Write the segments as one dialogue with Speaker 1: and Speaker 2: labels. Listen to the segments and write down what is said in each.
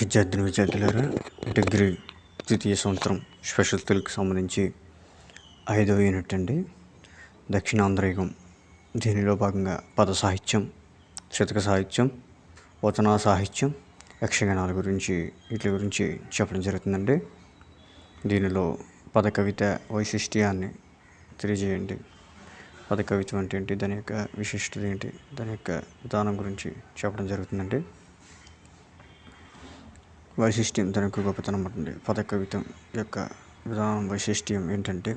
Speaker 1: విద్యార్థులారా, డిగ్రీ ద్వితీయ సంవత్సరం స్పెషల్ తెలుగుకి సంబంధించి 5వ యూనిట్ అండి. దక్షిణాంధ్ర యుగం. దీనిలో భాగంగా పద సాహిత్యం, శతక సాహిత్యం, వచనా సాహిత్యం, యక్షగానాల గురించి వీటి గురించి చెప్పడం జరుగుతుందండి. దీనిలో పద కవిత వైశిష్ట్యాన్ని తెలియజేయండి. పద కవిత్వం అంటే ఏంటి, దాని యొక్క విశిష్టత ఏంటి, దాని యొక్క విధానం గురించి చెప్పడం జరుగుతుందండి. వైశిష్ట్యం, దాని యొక్క గొప్పతనం ఉంటుంది. పద కవిత్వం యొక్క విధానం వైశిష్ట్యం ఏంటంటే,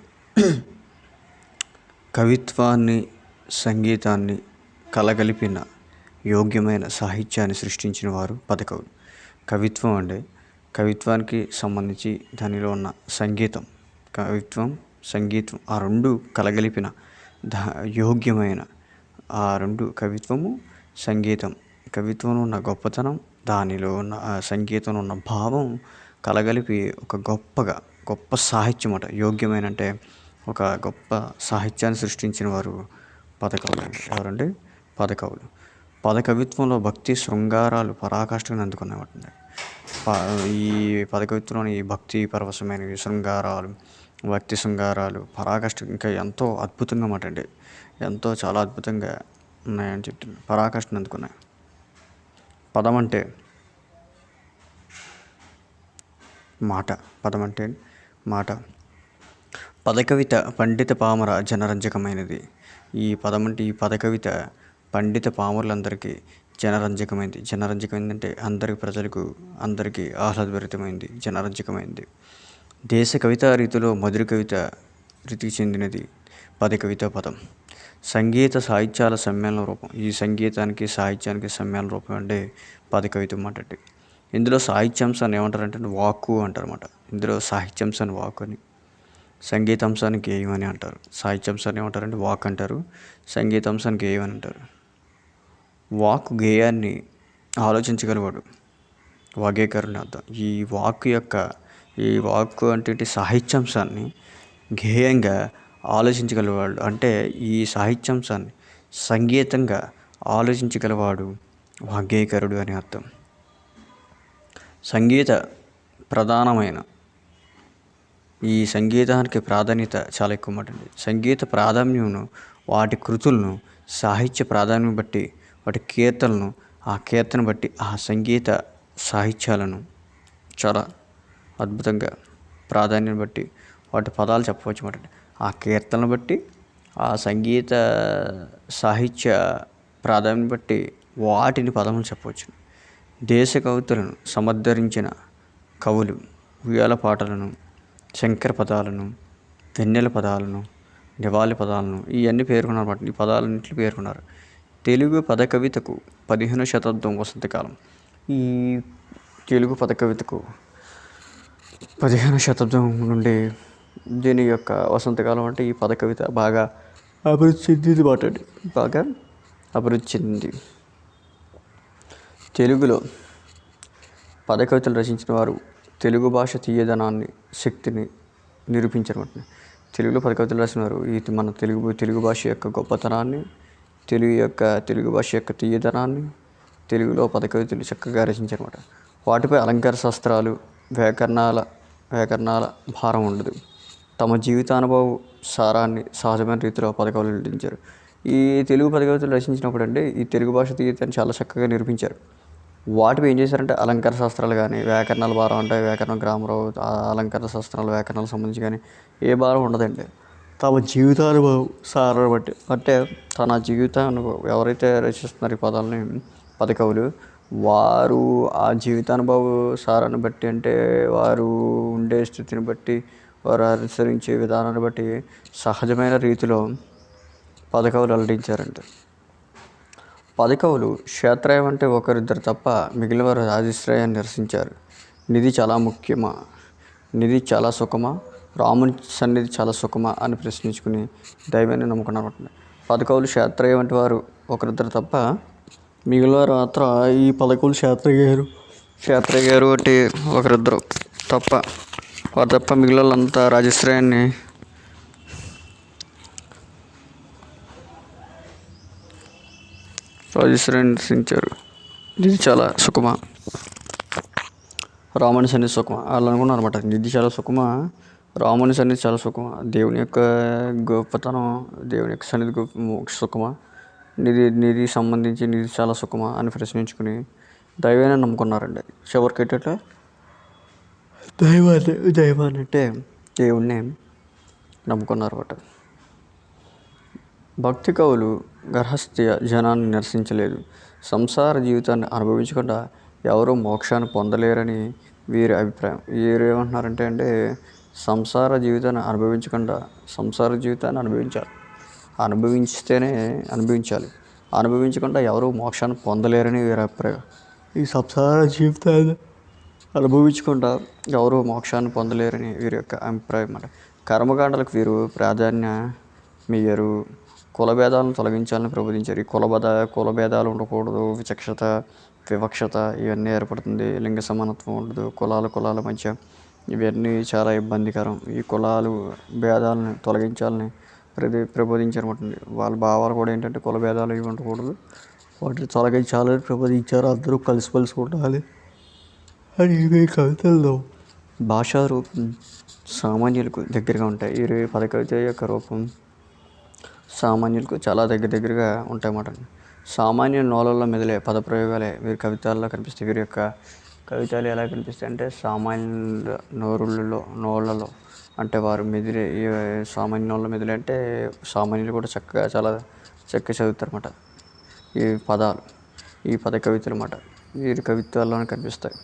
Speaker 1: కవిత్వాన్ని సంగీతాన్ని కలగలిపిన యోగ్యమైన సాహిత్యాన్ని సృష్టించిన వారు పదకవులు. కవిత్వం అంటే కవిత్వానికి సంబంధించి దానిలో ఉన్న కవిత్వం సంగీతం ఆ రెండు కలగలిపిన యోగ్యమైన ఆ రెండు కవిత్వము కవిత్వంలో ఉన్న గొప్పతనం, దానిలో ఉన్న సంగీతంలో ఉన్న భావం కలగలిపి ఒక గొప్ప సాహిత్యం అట. యోగ్యమైన అంటే ఒక గొప్ప సాహిత్యాన్ని సృష్టించిన వారు పదకవులు అండి. ఎవరంటే పదకవులు. పదకవిత్వంలో భక్తి శృంగారాలు పరాకాష్ఠను అందుకునేవాటండి. ఈ పదకవిత్వంలోని భక్తి పరవశమైన శృంగారాలు, భక్తి శృంగారాలు పరాకాష్ఠ ఇంకా ఎంతో అద్భుతంగా మాట అండి. చాలా అద్భుతంగా ఉన్నాయని చెప్తున్నాను. పరాకాష్ఠను అందుకున్నాయి. పదం అంటే మాట. పదకవిత పండిత పామర జనరంజకమైనది. ఈ పదకవిత పండిత పామరులందరికీ జనరంజకమైందంటే అందరి ప్రజలకు అందరికీ ఆహ్లాదభరితమైంది, జనరంజకమైంది. దేశ కవితా రీతిలో మధుర కవిత రీతికి చెందినది పదకవిత పదం. సంగీత సాహిత్యాల సమ్మేళన రూపం. ఈ సంగీతానికి సాహిత్యానికి సమ్మేళన రూపం అంటే పదకవిత మాట. ఇందులో సాహిత్యాంశాన్ని ఏమంటారంటే వాక్కు అంటారన్నమాట. ఇందులో సాహిత్యాంశాన్ని వాక్కు అని, సంగీతాంశాన్ని గేయం అని అంటారు. సాహిత్యాంశాన్ని ఏమంటారంటే వాక్ అంటారు, సంగీతాంశాన్ని గేయం అని అంటారు. వాక్కు గేయాన్ని ఆలోచించగలవాడు, వాగ్గేయకారుని అర్థం. ఈ వాక్కు అంటే సాహిత్యాంశాన్ని గేయంగా ఆలోచించగలవాడు. అంటే ఈ సాహిత్యాంశాన్ని సంగీతంగా ఆలోచించగలవాడు వాగ్గేయకారుడు అని అర్థం. సంగీత ప్రధానమైన ఈ సంగీతానికి ప్రాధాన్యత చాలా ఎక్కువ మాట అండి. సంగీత ప్రాధాన్యమును, వాటి కృతులను, సాహిత్య ప్రాధాన్యం బట్టి వాటి కీర్తనలను, ఆ కీర్తన బట్టి ఆ సంగీత సాహిత్యాలను చాలా అద్భుతంగా ప్రాధాన్యం బట్టి వాటి పదాలు చెప్పవచ్చు మాట. ఆ కీర్తనను బట్టి ఆ సంగీత సాహిత్య ప్రాధాన్యం బట్టి వాటిని పదములు చెప్పవచ్చు. దేశ కవితలను సమర్థరించిన కవులు ఉయ్యాల పాటలను, శంకర పదాలను, వెన్నెల పదాలను, నివాళి పదాలను ఇవన్నీ పేర్కొన్నారు అన్నమాట. ఈ పదాలన్నింటినీ పేర్కొన్నారు. తెలుగు పద కవితకు 15వ శతాబ్దం వసంతకాలం. ఈ తెలుగు పద కవితకు 15వ శతాబ్దం నుండి దీని యొక్క వసంతకాలం అంటే ఈ పద కవిత బాగా అభివృద్ధి చెందింది. తెలుగులో పద కవితలు రచించిన వారు తెలుగు భాష తీయదనాన్ని, శక్తిని నిరూపించారు. తెలుగులో పద కవితలు రాసిన వారు మన తెలుగు భాష యొక్క గొప్పతనాన్ని, తెలుగు భాష యొక్క తీయదనాన్ని తెలుగులో పద కవితలు చక్కగా రచించారన్నమాట. వాటిపై అలంకార శాస్త్రాలు, వ్యాకరణాల భారం ఉండదు. తమ జీవితానుభవ సారాన్ని సహజమైన రీతిలో పద కవులు వెల్లడించారు. ఈ తెలుగు పద కవితలు రచించినప్పుడు అంటే ఈ తెలుగు భాష తీయదాన్ని చాలా చక్కగా నిరూపించారు. వాటిపై ఏం చేశారంటే అలంకార శాస్త్రాలు కానీ, వ్యాకరణాల భారం అంటే వ్యాకరణ గ్రామర్, అలంకార శాస్త్రాలు వ్యాకరణాలకు సంబంధించి కానీ ఏ భారం ఉండదండి. తమ జీవితానుభవం సారాన్ని బట్టి అంటే తన జీవితానుభవం ఎవరైతే రచిస్తున్నారు ఈ పదాలని పద కవులు, వారు ఆ జీవితానుభవ సారాన్ని బట్టి అంటే వారు ఉండే స్థితిని బట్టి, వారు అనుసరించే విధానాన్ని బట్టి సహజమైన రీతిలో పద కవులు వెల్లడించారంట. పదకవులు క్షేత్రయం అంటే ఒకరిద్దరు తప్ప మిగిలిన వారు రాజశ్రయాన్ని నిరసించారు. నిధి చాలా సుఖమా, రాముని సన్నిధి చాలా సుఖమా అని ప్రశ్నించుకుని దైవాన్ని నమ్ముకున్నారు. పదకవులు క్షేత్రయం అంటే వారు ఒకరిద్దరు తప్ప మిగిలిన వారు మాత్రం ఈ పదకవులు క్షేత్రయ్యారు అంటే ఒకరిద్దరు తప్ప మిగిలిన వాళ్ళంతా రాజశ్రయాన్ని నిరసించారు. ఇది చాలా సుఖమా. రాముని సన్నిధి సుఖమా వాళ్ళు అనుకున్నారు అనమాట. ఇది చాలా సుఖమా, రాముని సన్నిధి చాలా సుఖమా, దేవుని యొక్క గొప్పతనం, దేవుని యొక్క సన్నిధి సుఖమా, నిధి సంబంధించి నిధి చాలా సుఖమా అని ప్రశ్నించుకుని దైవాన్ని నమ్ముకున్నారండి. చివరికి ఏంటంటే దైవాన్ని అంటే దేవుణ్ణి నమ్ముకున్నారు అన్నమాట. భక్తి కవులు గర్హస్థ్య జనాన్ని నిరసించలేదు. సంసార జీవితాన్ని అనుభవించకుండా ఎవరూ మోక్షాన్ని పొందలేరని వీరి అభిప్రాయం. వీరు ఏమంటున్నారంటే అండి, సంసార జీవితాన్ని అనుభవించాలి, అనుభవించాలి, అనుభవించకుండా ఎవరూ మోక్షాన్ని పొందలేరని వీరి అభిప్రాయం. ఈ సంసార జీవితాన్ని అనుభవించకుండా ఎవరూ మోక్షాన్ని పొందలేరని వీరి యొక్క అభిప్రాయం అన్నమాట. కర్మకాండలకు వీరు ప్రాధాన్యమియ్యరు. కుల భేదాలను తొలగించాలని ప్రబోధించారు. ఈ కుల భేదాలు ఉండకూడదు, వివక్షత ఇవన్నీ ఏర్పడుతుంది, లింగ సమానత్వం ఉండదు, కులాల మధ్య ఇవన్నీ చాలా ఇబ్బందికరం. ఈ కులాలు భేదాలను తొలగించాలని ప్రబోధించారన్నమాట. వాళ్ళ భావాలు కూడా ఏంటంటే కుల భేదాలు ఇవి ఉండకూడదు, వాటిని తొలగించాలని ప్రబోధించారు. అందరూ కలిసిమెలిసి ఉండాలి అని ఇవి కవితల్లో భాషా రూపం సామాన్యులకు దగ్గరగా ఉంటాయి. ఈ పద కవిత యొక్క రూపం సామాన్యులకు చాలా దగ్గరగా ఉంటాయన్నమాట. సామాన్య నోళ్ళల్లో మెదిలే పదప్రయోగాలే వీరి కవితల్లో కనిపిస్తాయి. వీరి యొక్క కవితలు ఎలా కనిపిస్తాయి అంటే సామాన్యుల నోళ్ళలో అంటే వారు మెదిలే సామాన్య నోళ్ళ మెదిలే అంటే సామాన్యులు కూడా చాలా చక్కగా చదువుతారన్నమాట. ఈ పదాలు ఈ పద కవితలు అన్నమాట వీరి కవిత్వాల్లోనే కనిపిస్తాయి.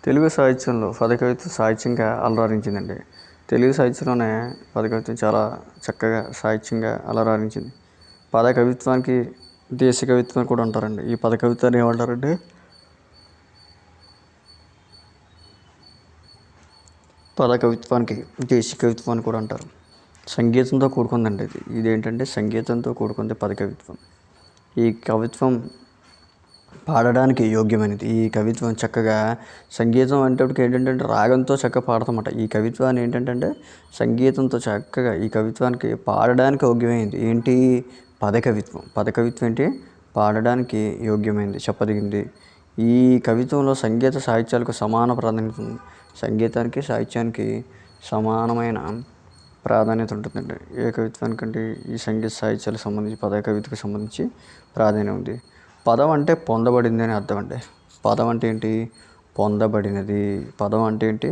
Speaker 1: తెలుగు సాహిత్యంలో పదకవిత్వం సాహిత్యంగా అలరారించిందండి. తెలుగు సాహిత్యంలోనే పదకవిత్వం చాలా చక్కగా సాహిత్యంగా అలరారించింది. పద కవిత్వానికి దేశ కవిత్వం కూడా అంటారండి. ఈ పద కవిత్వాన్ని ఏమంటారంటే పద కవిత్వానికి దేశ కవిత్వం అని కూడా అంటారు. సంగీతంతో కూడుకుందండి ఇదేంటంటే సంగీతంతో కూడుకుంది పద కవిత్వం. ఈ కవిత్వం పాడడానికి యోగ్యమైనది. ఈ కవిత్వం చక్కగా సంగీతం అంటే ఏంటంటే రాగంతో చక్కగా పాడతామట. ఈ కవిత్వాన్ని ఏంటంటే సంగీతంతో చక్కగా ఈ కవిత్వానికి పాడడానికి యోగ్యమైనది. ఏంటి? పద కవిత్వం ఏంటి? పాడడానికి యోగ్యమైనది, చెప్పదగింది. ఈ కవిత్వంలో సంగీత సాహిత్యాలకు సమాన ప్రాధాన్యత ఉంది. సంగీతానికి సాహిత్యానికి సమానమైన ప్రాధాన్యత ఉంటుందండి. ఏ కవిత్వానికంటే ఈ సంగీత సాహిత్యాలకు సంబంధించి పద కవితకు సంబంధించి ప్రాధాన్యత ఉంది. పదం అంటే పొందబడింది అని అర్థం అండి. పదం అంటే ఏంటి? పొందబడినది. పదం అంటే ఏంటి?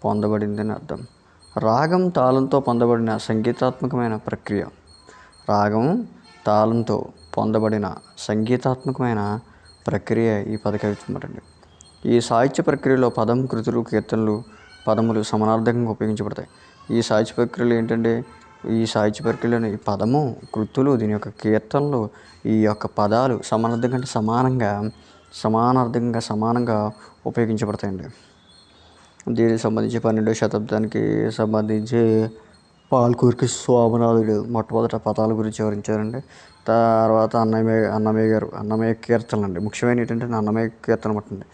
Speaker 1: పొందబడింది అని అర్థం. రాగం తాళంతో పొందబడిన సంగీతాత్మకమైన ప్రక్రియ. రాగం తాళంతో పొందబడిన సంగీతాత్మకమైన ప్రక్రియ ఈ పద కవిత్వం అండి. ఈ సాహిత్య ప్రక్రియలో పదం, కృతులు, కీర్తనలు, పదములు సమానార్థకంగా ఉపయోగించబడతాయి. ఈ సాహిత్య ప్రక్రియలో ఏంటంటే ఈ సాహిత్య ప్రక్రియలోని ఈ పదము, కృతులు, దీని యొక్క కీర్తనలు, ఈ యొక్క పదాలు సమానార్థం కంటే సమానంగా ఉపయోగించబడతాయండి. దీనికి సంబంధించి 12వ శతాబ్దానికి సంబంధించి పాల్కురికి సోమనాథుడు మొట్టమొదట పదాల గురించి వివరించారండి. తర్వాత అన్నమయ్య కీర్తనలు అండి. ముఖ్యమైన ఏంటంటే అన్నమయ్య కీర్తన పట్టింది.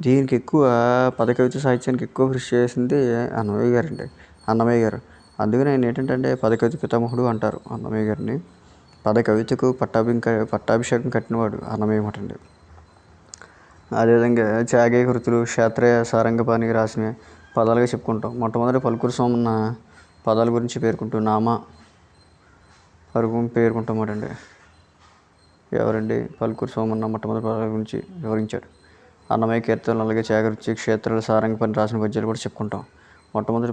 Speaker 1: దీనికి ఎక్కువ పద కవిత సాహిత్యానికి ఎక్కువ కృషి చేసింది అన్నమయ్య గారు. అందుకని ఆయన ఏంటంటే పద కవిత పితామహుడు అంటారు అన్నమయ్య గారిని. పద కవితకు పట్టాభిషేకం కట్టినవాడు అన్నమయ్య మటండి. అదేవిధంగా త్యాగేయ కృతులు, క్షేత్రయ, సారంగపాణి రాసిన పదాలుగా చెప్పుకుంటాం. మొట్టమొదటి పలుకూరు సోమన్న పదాల గురించి పేర్కొంటూ పేర్కొంటామటండి. ఎవరండి? పలుకూరు సోమన్న మొట్టమొదటి పదాల గురించి వివరించాడు. అన్నమయ్య కీర్తనలు, అలాగే త్యాగరుచి, క్షేత్రాలు, సారంగపాణి రాసిన పద్యాలు కూడా చెప్పుకుంటాం. మొట్టమొదటి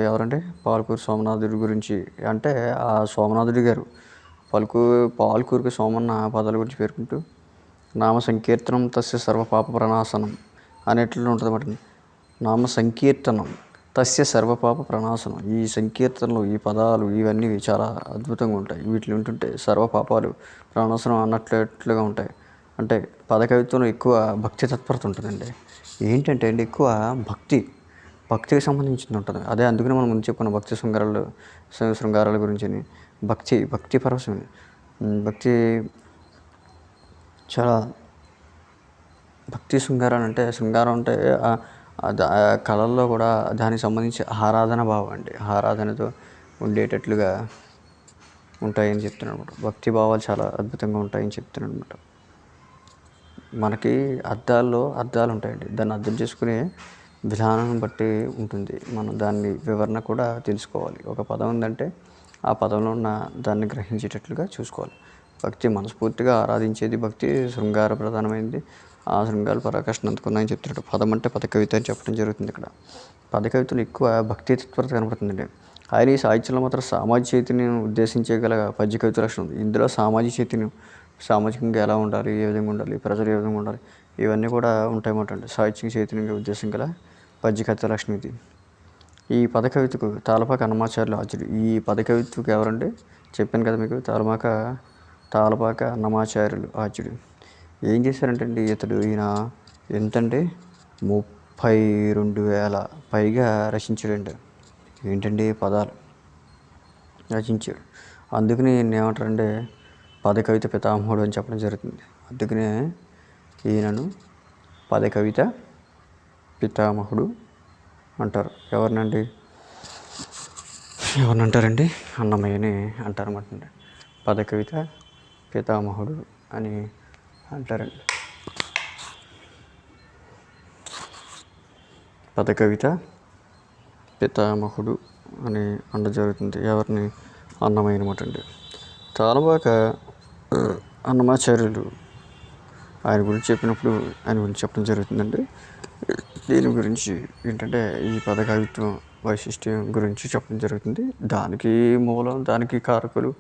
Speaker 1: ఎవరంటే పాల్కూరు సోమనాథుడి గురించి, అంటే ఆ సోమనాథుడి గారు పాల్కూరుకి సోమన్న పదాల గురించి పేర్కొంటూ నామ సంకీర్తనం తస్య సర్వపాప ప్రణాశనం అనేట్లు ఉంటుంది అన్నమాట. నామ సంకీర్తనం తస్య సర్వపాప ప్రణాశనం. ఈ సంకీర్తనలు, ఈ పదాలు ఇవన్నీ చాలా అద్భుతంగా ఉంటాయి. వీటిని వింటుంటే సర్వపాపాలు ప్రణాశనం అన్నట్లుగా ఉంటాయి. అంటే పద కవిత్వంలో ఎక్కువ భక్తి తత్పరత ఉంటుందండి. ఏంటంటే అండి ఎక్కువ భక్తికి సంబంధించింది ఉంటుంది. అదే అందుకనే మనం ముందు చెప్పుకున్న భక్తి శృంగారాల గురించి. భక్తి పరవశమే. చాలా భక్తి శృంగారం అంటే కళల్లో కూడా దానికి సంబంధించి ఆరాధన భావం అండి. ఆరాధనతో ఉండేటట్లుగా ఉంటాయని చెప్తున్నాను అనమాట. భక్తి భావాలు చాలా అద్భుతంగా ఉంటాయని చెప్తున్నాను అనమాట. మనకి అర్థాలు ఉంటాయండి. దాన్ని అర్థం చేసుకునే విధానాన్ని బట్టి ఉంటుంది. మనం దాన్ని వివరణ కూడా తెలుసుకోవాలి. ఒక పదం ఉందంటే ఆ పదంలో ఉన్న దాన్ని గ్రహించేటట్లుగా చూసుకోవాలి. భక్తి మనస్ఫూర్తిగా ఆరాధించేది భక్తి శృంగార ప్రధానమైనది. ఆ శృంగార పరాకాష్ఠను అందుకున్నాయని చెప్తున్నాడు. పదం అంటే పదకవిత అని చెప్పడం జరుగుతుంది ఇక్కడ. పదకవితలు ఎక్కువ భక్తి తత్పరత కనపడుతుందండి. ఆయన ఈ సాహిత్యంలో మాత్రం సామాజిక చైతన్యం ఉద్దేశించగల పద్య కవిత లక్షణం ఉంది. ఇందులో సామాజిక చైతన్యం సామాజికంగా ఎలా ఉండాలి, ఏ విధంగా ఉండాలి, ప్రజలు ఏ విధంగా ఉండాలి, ఇవన్నీ కూడా ఉంటాయన్నమాట అండి. సాహిత్యం చైతన్యంగా ఉద్దేశం గల పద్య కవిత లక్షణం ఇది. ఈ పద కవితకు తాళపాక అన్నమాచార్యులు ఆచార్యుడు. ఈ పద కవితకు ఎవరంటే చెప్పాను కదా మీకు, తాళపాక అన్నమాచార్యులు ఆచార్యుడు. ఏం చేశారంటే అండి ఈయన ఎంతంటే 32,000 పైగా రచించాడండి. ఏంటండి పదాలు రచించాడు. అందుకని ఏమంటారంటే పద కవిత పితామహుడు అని చెప్పడం జరుగుతుంది. అందుకనే ఈయనను పద కవిత పితామహుడు అంటారు. ఎవరినంటారండి? అన్నమయ్యని అంటారన్నమాట. పద కవిత పితామహుడు అని అంటారండి. పద కవిత పితామహుడు అని అండ జరుగుతుంది. ఎవరిని? అన్నమయ్య అనమాట అండి. తాళపాక అన్నమాచార్యులు ఆయన గురించి చెప్పినప్పుడు ఆయన గురించి చెప్పడం జరుగుతుందండి. దీని గురించి ఏంటంటే ఈ పద కవిత్వం వైశిష్ట్యం గురించి చెప్పడం జరుగుతుంది. దానికి మూలం, దానికి కారకులు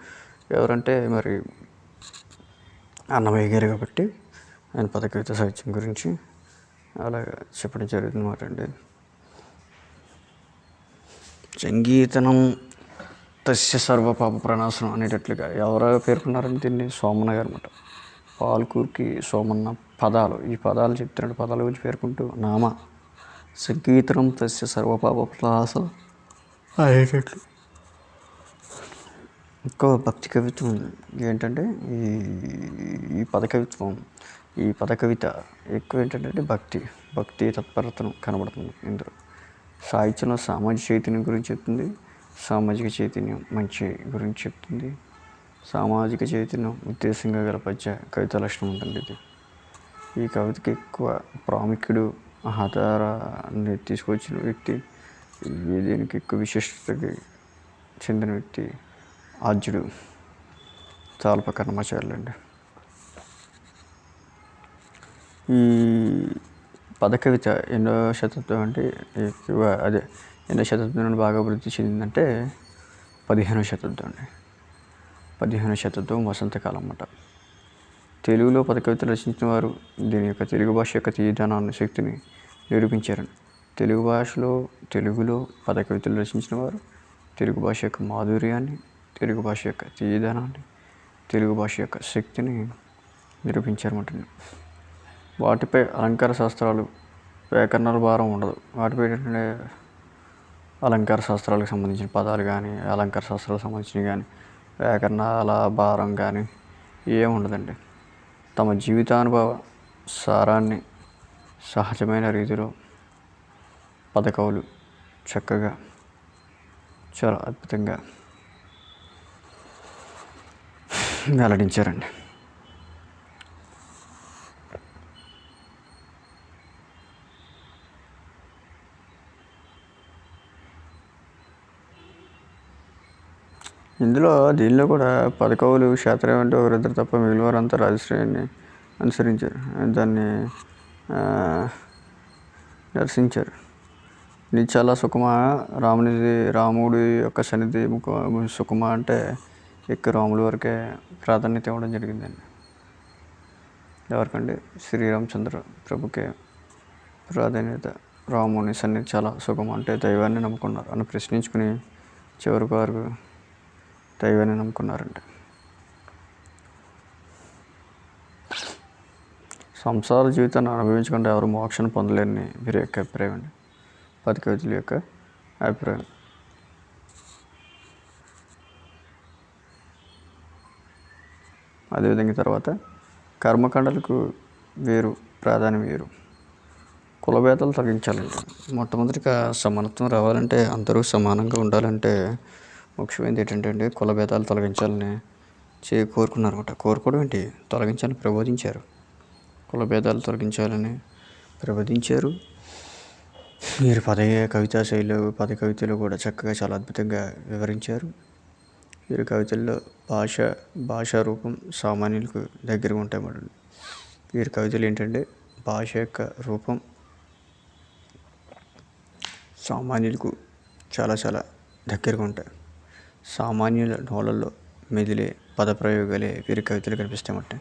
Speaker 1: ఎవరంటే మరి అన్నమయ్య గారు కాబట్టి ఆయన పద కవిత సాహిత్యం గురించి అలా చెప్పడం జరుగుతుంది అన్నమాట అండి. సంగీతనం తస్య సర్వపాప ప్రణాశనం అనేటట్లుగా ఎవరో పేర్కొన్నారంటే దీన్ని సోమన్న గారు అనమాట. పాల్కూర్కి సోమన్న పదాలు, ఈ పదాలు చెప్తున్నాడు. పదాల గురించి పేర్కొంటూ సంగీతనం తస్య సర్వపాప ప్రణాశనం అనేటట్లు. ఎక్కువ భక్తి కవిత్వం ఏంటంటే ఈ పద కవిత ఎక్కువ ఏంటంటే భక్తి తత్పరతను కనబడుతుంది ఇందులో. సాహిత్యంలో సామాజిక చైతన్యం గురించి చెప్తుంది, సామాజిక చైతన్యం మంచి గురించి చెప్తుంది. సామాజిక చైతన్యం ఉద్దేశంగా గల పద్య కవిత లక్షణం ఉంటుంది ఇది. ఈ కవితకి ఎక్కువ ప్రాముఖ్యుడు, ఆధారాన్ని తీసుకొచ్చిన వ్యక్తి, దీనికి ఎక్కువ విశిష్టతకి చెందిన వ్యక్తి ఆద్యుడు తాళపాక అన్నమాచార్యులు అండి. ఈ పద కవిత ఎన్నో శతాబ్దం అంటే ఎక్కువ ఎన్నో శతాబ్దం నుండి బాగా అభివృద్ధి చెందిందంటే 15వ శతాబ్దం అండి. 15వ శతాబ్దం వసంతకాలం అన్నమాట. తెలుగులో పద కవితలు రచించిన వారు దీని యొక్క తెలుగు భాష యొక్క తీయదనాన్ని, శక్తిని నిరూపించారండి. తెలుగులో పద కవితలు రచించిన వారు తెలుగు భాష యొక్క మాధుర్యాన్ని, తెలుగు భాష యొక్క తీయదనాన్ని, తెలుగు భాష యొక్క శక్తిని నిరూపించారన్నమాట. వాటిపై అలంకార శాస్త్రాలు, వ్యాకరణాల భారం ఉండదు. వాటిపై ఏంటంటే అలంకార శాస్త్రాలకు సంబంధించిన పదాలు కానీ, అలంకార శాస్త్రాలకు సంబంధించినవి కానీ, వ్యాకరణాల భారం కానీ ఏం ఉండదండి. తమ జీవితానుభవ సారాన్ని సహజమైన రీతిలో పదకవులు చక్కగా, చాలా అద్భుతంగా వెల్లడించారండి. దీనిలో కూడా పదకవులు క్షేత్రం అంటే ఒకరిద్దరు తప్ప మిగిలిన వారంతా రాజశ్రేయాన్ని అనుసరించారు, దాన్ని దర్శించారు. నిశ్చల సుఖమా రాముడి యొక్క సన్నిధి సుఖమా అంటే ఎక్కువ రాముడి వరకే ప్రాధాన్యత ఇవ్వడం జరిగిందండి. ఎవరికంటే శ్రీరామచంద్ర ప్రభుకే ప్రాధాన్యత. రాముని సన్నిధి చాలా సుఖం అంటే దైవాన్ని నమ్ముకున్నారు అని ప్రశ్నించుకుని చివరికి వారు దైవాన్ని నమ్ముకున్నారండి. సంసార జీవితాన్ని అనుభవించకుండా ఎవరు మోక్షాన్ని పొందలేరని వీరి యొక్క అభిప్రాయం అండి. పద కవితల యొక్క అభిప్రాయం. అదేవిధంగా తర్వాత కర్మకాండలకు ప్రాధాన్యం వేరు. కులభేదాలు తగ్గించాలంటే మొట్టమొదటిగా సమానత్వం రావాలంటే, అందరూ సమానంగా ఉండాలంటే ముఖ్యమైనది ఏంటంటే అండి కులభేదాలు తొలగించాలని కోరుకున్నారన్నమాట. కోరుకోవడం ఏంటి, తొలగించాలని ప్రబోధించారు. కులభేదాలు తొలగించాలని ప్రబోధించారు. వీరి కవితా శైలిలో పద కవితలు కూడా చక్కగా చాలా అద్భుతంగా వివరించారు. వీరి కవితల్లో భాషా రూపం సామాన్యులకు దగ్గరగా ఉంటాయన్నమాట. వీరి కవితలు ఏంటంటే భాష యొక్క రూపం సామాన్యులకు చాలా చాలా దగ్గరగా ఉంటాయి. సామాన్యుల నోళ్ళల్లో మెదిలే పదప్రయోగాలే వీరి కవితలు కనిపిస్తాయన్నమాట.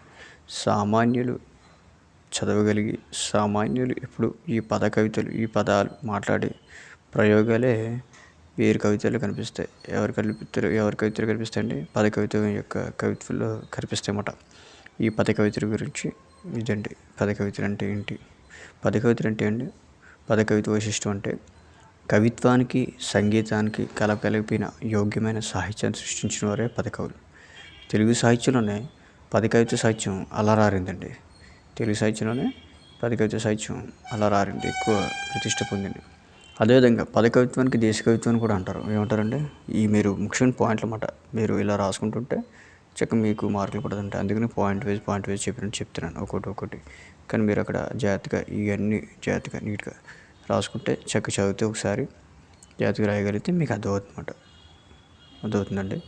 Speaker 1: సామాన్యులు చదవగలిగి సామాన్యులు ఇప్పుడు ఈ పదాలు మాట్లాడే ప్రయోగాలే వీరి కవితలు కనిపిస్తాయి. ఎవరి కవితలు కనిపిస్తాయండి? పద కవిత యొక్క కవితల్లో కనిపిస్తాయన్నమాట. ఈ పద కవితల గురించి ఇదండి. పద కవితలు అంటే ఏంటి? పద కవితలు అంటే అండి, పద కవిత వైశిష్టం అంటే కవిత్వానికి సంగీతానికి కలగలిపిన యోగ్యమైన సాహిత్యాన్ని సృష్టించిన వారే పద కవులు. తెలుగు సాహిత్యంలోనే పద కవిత సాహిత్యం అలరారిందండి. తెలుగు సాహిత్యంలోనే పద కవిత సాహిత్యం అలరారింది, ఎక్కువ ప్రతిష్ట పొందింది. అదేవిధంగా పద కవిత్వానికి దేశ కవిత్వాన్ని కూడా అంటారు. ఏమంటారంటే మీరు ముఖ్యమైన పాయింట్లు అన్నమాట. మీరు ఇలా రాసుకుంటుంటే చక్కగా మీకు మార్కులు పడుతుంటాయి. అందుకని పాయింట్ వైజ్ చెప్తున్నాను ఒక్కొక్కటి. కానీ మీరు అక్కడ ఇవన్నీ జాగ్రత్తగా నీట్గా రాసుకుంటే చదివితే ఒకసారి జాగ్రత్తగా రాయగలిగితే మీకు అర్థమవుతుందండి.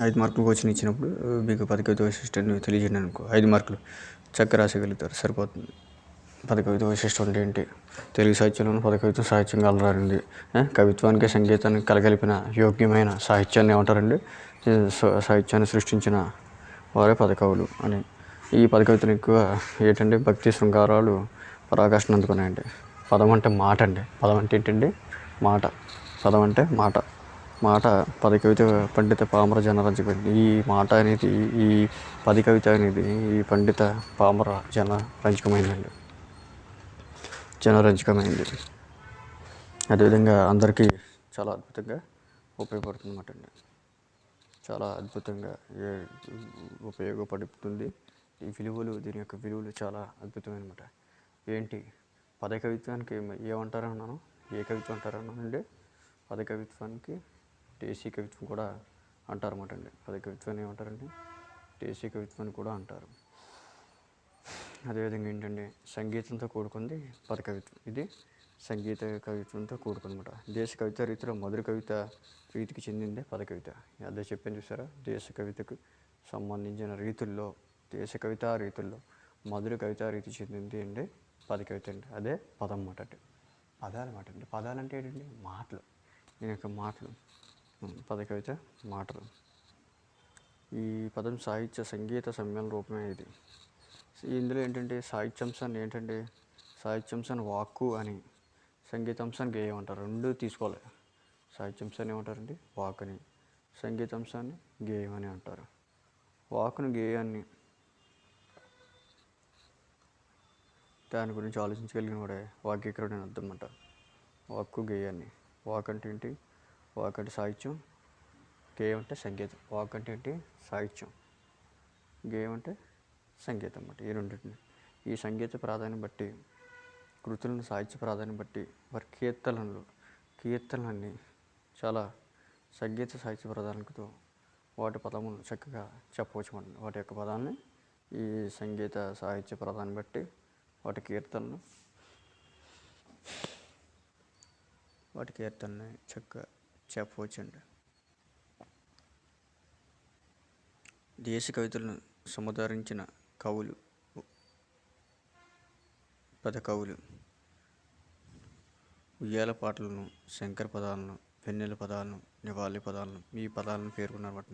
Speaker 1: 5 మార్కులు క్వశ్చన్ ఇచ్చినప్పుడు మీకు పద కవిత వైశిష్టాన్ని తెలియజేయండి అనుకో, 5 మార్కులు చక్కగా రాసేయగలుగుతారు, సరిపోతుంది. పద కవిత వైశిష్టం అంటే ఏంటి? తెలుగు సాహిత్యంలోని పద కవిత్వం సాహిత్యంగా అలరారింది. కవిత్వానికి సంగీతానికి కలగలిపిన యోగ్యమైన సాహిత్యాన్ని ఏమంటారండి? సాహిత్యాన్ని సృష్టించిన వారే పద కవులు అని. ఈ పద కవితలు ఎక్కువ ఏంటంటే భక్తి శృంగారాలు పరాకాష్ఠను అందుకున్నాయండి. పదం అంటే మాట అండి. పదం అంటే ఏంటండి? మాట. పదం అంటే మాట పద కవిత పండిత పామర జనరంజకమైంది. ఈ మాట అనేది, ఈ పద కవిత అనేది ఈ పండిత పామర జనరంజకమైంది. అదేవిధంగా అందరికీ చాలా అద్భుతంగా ఉపయోగపడుతుంది అన్నమాట అండి. చాలా అద్భుతంగా ఉపయోగపడుతుంది. దీని యొక్క విలువలు చాలా అద్భుతమైనమాట. ఏంటి? పద కవిత్వానికి ఏమంటారన్నాను? ఏ కవిత్వం అంటారన్నానండి? పద కవిత్వానికి దేశీ కవిత్వం కూడా అంటారన్నమాట అండి. పద కవిత్వాన్ని ఏమంటారండి? దేశీ కవిత్వాన్ని కూడా అంటారు. అదేవిధంగా ఏంటంటే సంగీతంతో కూడుకుంది పద కవిత్వం. ఇది సంగీత కవిత్వంతో కూడుకుందన్నమాట. దేశ కవిత రీతిలో మధుర కవిత రీతికి చెందిందే పద కవిత. అదే చెప్పాను చూసారా? దేశ కవితకు సంబంధించిన రీతుల్లో, దేశ కవితా రీతుల్లో మధుర కవితా రీతి చెందింది అండి పద కవిత అండి. అదే పదం మాట అండి. పదాలు మాట అండి. పదాలు అంటే ఏంటండి? మాటలు. దీని యొక్క మాటలు. పద కవిత మాటలు. ఈ పదం సాహిత్య సంగీత సమ్మేళన రూపమే ఇది. ఇందులో ఏంటంటే సాహిత్యాంశాన్ని వాక్కు అని, సంగీతాంశాన్ని గేయం అంటారు. రెండు తీసుకోవాలి. సాహిత్యాంశాన్ని ఏమంటారండి? వాక్ అని, సంగీతాంశాన్ని గేయం అని అంటారు. వాక్కును గేయాన్ని దాని గురించి ఆలోచించగలిగిన వాడే వాగ్గేయకారుడు అని అర్థం అంటారు. వాక్కు గేయాన్ని. వాక్ అంటే ఏంటి? వాక్ అంటే సాహిత్యం, గేయం అంటే సంగీతం. వాక్ అంటే ఏంటి? సాహిత్యం, గేయం అంటే సంగీతం అన్నమాట. ఈ రెండింటిని, ఈ సంగీత ప్రాధాన్యం బట్టి, కృతులను సాహిత్య ప్రాధాన్యం బట్టి వారి కీర్తనలన్నీ చాలా సంగీత సాహిత్య ప్రాధాన్యతతో వాటి పదములు చక్కగా చెప్పవచ్చు. వాటి యొక్క పదాన్ని ఈ సంగీత సాహిత్య ప్రాధాన్యం బట్టి వాటి కీర్తనని చక్కగా చెప్పవచ్చండి. దేశ కవితలను సముదారించిన కవులు, పద కవులు ఉయ్యాల పాటలను, శంకర పదాలను, వెన్నెల పదాలను, నివాళి పదాలను, ఈ పదాలను పేర్కొన్నమాట.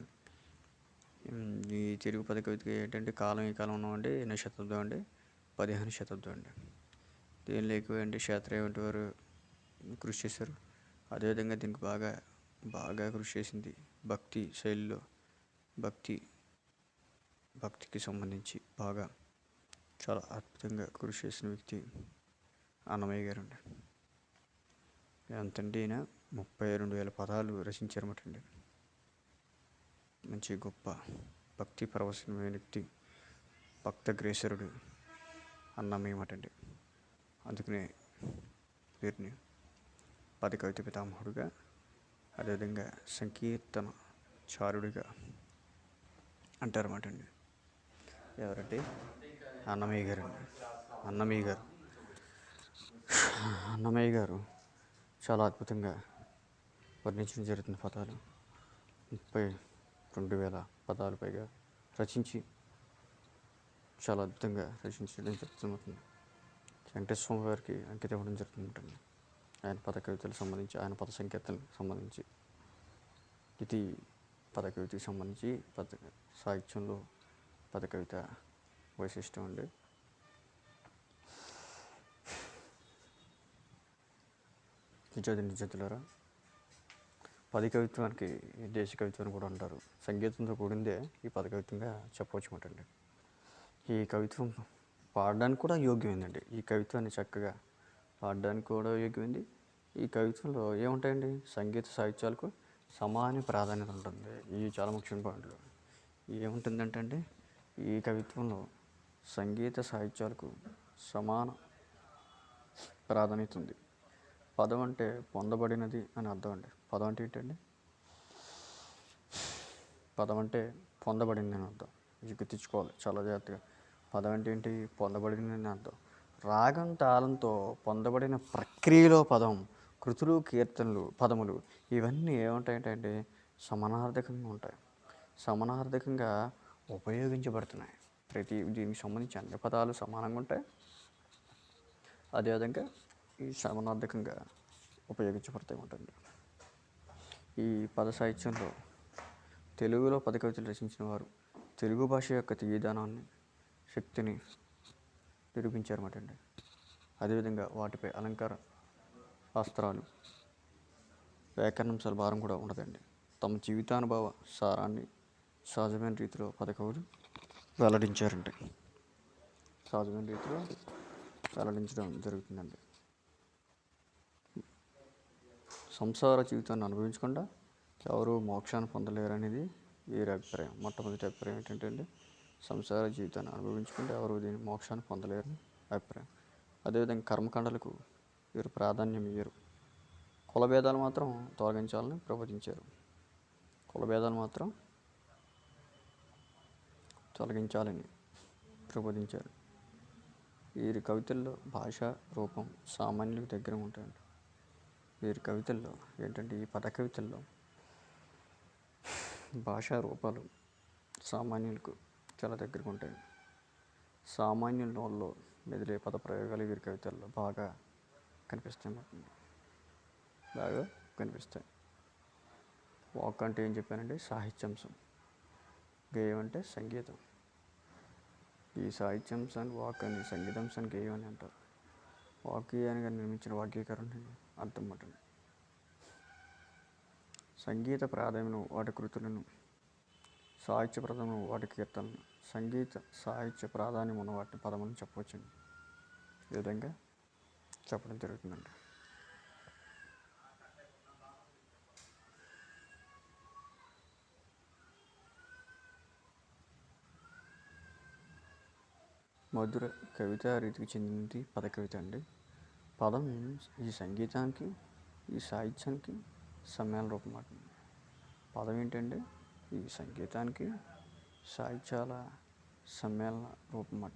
Speaker 1: ఈ తెలుగు పద కవితకి ఏంటంటే ఈ కాలం ఉన్నామండి 8వ శతాబ్దం అండి, 15వ శతాబ్దం అండి. దీనిలో ఎక్కువ అంటే శాస్త్రీయ వంటి వారు కృషి చేశారు. అదేవిధంగా దీనికి బాగా కృషి చేసింది భక్తి శైలిలో, భక్తికి సంబంధించి బాగా చాలా అద్భుతంగా కృషి చేసిన వ్యక్తి అన్నమయ్య గారు అండి. ఎంతంటే ఈయన 32,000 పదాలు రచించారన్నమాట అండి. మంచి గొప్ప భక్తి పరవశమైన వ్యక్తి, భక్తగ్రేసరుడు అన్నమయ్య మాట అండి. అందుకనే వీరిని పద కవిత పితామహుడుగా, అదేవిధంగా సంకీర్తన చారుడిగా అంటారన్నమాట అండి. ఎవరంటే అన్నమయ్య గారు అండి. అన్నమయ్య గారు అన్నమయ్య గారు చాలా అద్భుతంగా వర్ణించడం జరుగుతుంది. పదాలు 32,000 పదాలు పైగా రచించి చాలా అద్భుతంగా రచించడం జరుగుతుంది. వెంకటేశ్వర స్వామి వారికి అంకితం ఇవ్వడం జరుగుతుంటుంది. ఆయన పద కవితలకు సంబంధించి, ఆయన పద సంకీర్తనకు సంబంధించి, ఇది పద కవితకి సంబంధించి సాహిత్యంలో పద కవిత వైశిష్టం అండి. నిజాతులారా, పద కవిత్వానికి దేశ కవిత్వం కూడా అంటారు. సంగీతంతో కూడిందే ఈ పద కవిత్వంగా చెప్పవచ్చు అండి. ఈ కవిత్వం పాడడానికి కూడా యోగ్యమైందండి. ఈ కవిత్వాన్ని చక్కగా పాడడానికి కూడా యోగ్యమైంది. ఈ కవిత్వంలో ఏముంటాయండి, సంగీత సాహిత్యాలకు సమాన ప్రాధాన్యత ఉంటుంది. ఇవి చాలా ముఖ్యమైన పాయింట్లు. ఏముంటుందంటే అండి, ఈ కవిత్వంలో సంగీత సాహిత్యాలకు సమాన ప్రాధాన్యత ఉంది. పదం అంటే పొందబడినది అని అర్థం అండి. పదం అంటే ఏంటండి, పదం అంటే పొందబడింది అని అర్థం. ఇది గుర్తించుకోవాలి చాలా జాగ్రత్తగా. పదం అంటే ఏంటి, పొందబడింది అని అర్థం. రాగం తాళంతో పొందబడిన ప్రక్రియలో పదం, కృతులు, కీర్తనలు, పదములు ఇవన్నీ ఏముంటాయంటే సమానార్థకంగా ఉంటాయి. సమానార్థకంగా ఉపయోగించబడుతున్నాయి. దీనికి సంబంధించి అన్ని పదాలు సమానంగా ఉంటాయి. అదేవిధంగా ఈ సమానార్థకంగా ఉపయోగించబడుతూ ఉంటుంది. ఈ పద సాహిత్యంలో తెలుగులో పద కవితలు రచించిన వారు తెలుగు భాష యొక్క తీయదనాన్ని, శక్తిని నిరూపించారన్నమాట అండి. అదేవిధంగా వాటిపై అలంకార శాస్త్రాలు, వ్యాకరణంశాల భారం కూడా ఉండదండి. తమ జీవితానుభవ సారాన్ని సహజమైన రీతిలో పద కవులు వెల్లడించారండి. సహజమైన రీతిలో వెల్లడించడం జరుగుతుందండి. సంసార జీవితాన్ని అనుభవించకుండా ఎవరు మోక్షాన్ని పొందలేరు అనేది వీరి అభిప్రాయం. మొట్టమొదటి అభిప్రాయం ఏంటంటే అండి, సంసార జీవితాన్ని అనుభవించుకుంటే ఎవరు దీన్ని మోక్షాన్ని పొందలేరని అభిప్రాయం. అదేవిధంగా కర్మకాండలకు వీరు ప్రాధాన్యం ఇయ్యరు. కులభేదాలు మాత్రం తొలగించాలని ప్రబోధించారు. కులభేదాలు మాత్రం తొలగించాలని ప్రబోధించారు. వీరి కవితల్లో భాష, రూపం సామాన్యులకు దగ్గర ఉంటాయండి. వీరి కవితల్లో ఏంటంటే, ఈ పద కవితల్లో భాషా రూపాలు సామాన్యులకు చాలా దగ్గరగా ఉంటాయి. సామాన్యుల నోళ్ళలో మెదిలే పద ప్రయోగాలు వీరి కవితల్లో బాగా కనిపిస్తాయి. వాక్ అంటే ఏం చెప్పానండి, సాహిత్యాంశం. గేయం అంటే సంగీతం. ఈ సాహిత్యాంశాన్ని వాక్ అని, సంగీతాంశాన్ని గేయం అని అంటారు. వాగ్గేయానికి నిర్మించిన వాగ్గీకరణ అర్థం అన్నమాట. సంగీత ప్రాధాన్యం వాటి కృతులను, సాహిత్య ప్రధానం వాటి కీర్తనలు, సంగీత సాహిత్య ప్రాధాన్యం ఉన్న వాటిని పదములను చెప్పవచ్చండి. ఈ విధంగా చెప్పడం జరుగుతుందండి. మధుర కవిత రీతికి చెందినది పద కవిత అండి. పదం ఈ సంగీతానికి, ఈ సాహిత్యానికి సమ్మేళన రూపం మాట. పదం ఏంటంటే ఈ సంగీతానికి, సాహిత్యాల సమ్మేళన రూపం మాట.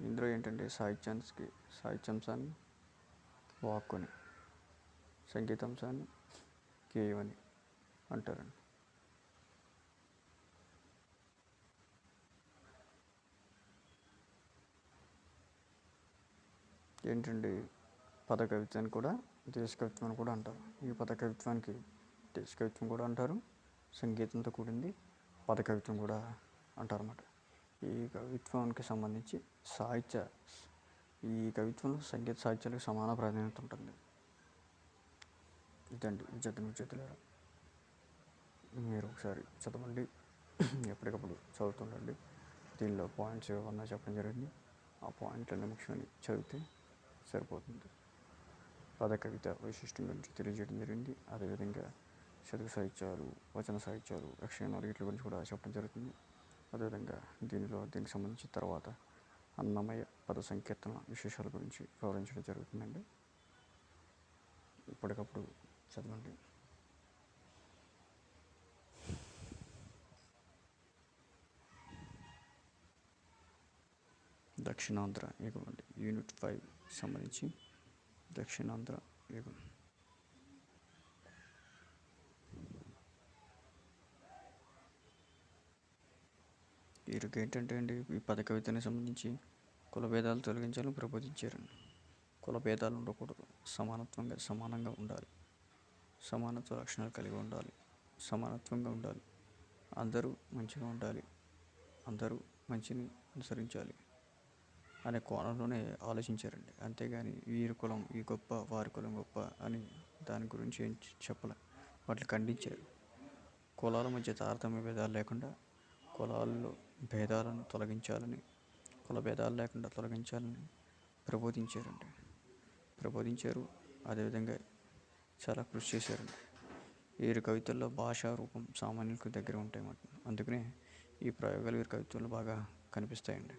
Speaker 1: ఇందులో ఏంటంటే సాహిత్యాంశాన్ని వాక్కుని, సంగీతాంశాన్ని గేయమని అంటారండి. ఏంటంటే పద కవిత్వాన్ని కూడా దేశ కవిత్వం అని కూడా అంటారు. ఈ పద కవిత్వానికి దేశ కవిత్వం కూడా అంటారు. సంగీతంతో కూడింది పద కవిత్వం కూడా అంటారు అన్నమాట. ఈ కవిత్వానికి సంబంధించి ఈ కవిత్వంలో సంగీత సాహిత్యాలకు సమాన ప్రాధాన్యత ఉంటుంది. ఇదండి విద్యార్థులారా, మీరు ఒకసారి చదవండి, ఎప్పటికప్పుడు చదువుతుండండి. దీనిలో పాయింట్స్ ఏమన్నా చెప్పడం జరిగింది. ఆ పాయింట్లన్నీ ముఖ్యమని చదివితే సరిపోతుంది. పద కవిత వైశిష్టం గురించి తెలియజేయడం జరిగింది. అదేవిధంగా శతక సాహిత్యాలు, వచన సాహిత్యాలు, యక్షగానాలు వీటి గురించి కూడా చెప్పడం జరుగుతుంది. అదేవిధంగా దీనికి సంబంధించి తర్వాత అన్నమయ్య పద సంకీర్తన విశేషాల గురించి వివరించడం జరుగుతుందండి. ఇప్పటికప్పుడు చదవండి. దక్షిణాంధ్ర యుగం అండి. యూనిట్ 5 సంబంధించి దక్షిణాంధ్ర యుగం. వీరికి ఏంటంటే అండి, ఈ పద కవితని సంబంధించి కుల భేదాలు తొలగించాలని ప్రబోధించారండి. కుల భేదాలు ఉండకూడదు, సమానంగా ఉండాలి, సమానత్వ లక్షణాలు కలిగి ఉండాలి, సమానత్వంగా ఉండాలి, అందరూ మంచిగా ఉండాలి, అందరూ మంచిని అనుసరించాలి అనే కోణంలోనే ఆలోచించారండి. అంతేగాని వీరి కులం ఈ గొప్ప, వారి కులం గొప్ప అని దాని గురించి ఏం చెప్పలే. వాటిని ఖండించారు. కులాల మధ్య తారతమ్య భేదాలు లేకుండా కులాల్లో భేదాలను తొలగించాలని, కుల భేదాలు లేకుండా తొలగించాలని ప్రబోధించారు. అదేవిధంగా చాలా కృషి చేశారండి. వీరి కవితల్లో భాషా రూపం సామాన్యులకు దగ్గర ఉంటాయి అన్నమాట. అందుకనే ఈ ప్రయోగాలు వీరి కవిత్వంలో బాగా కనిపిస్తాయండి.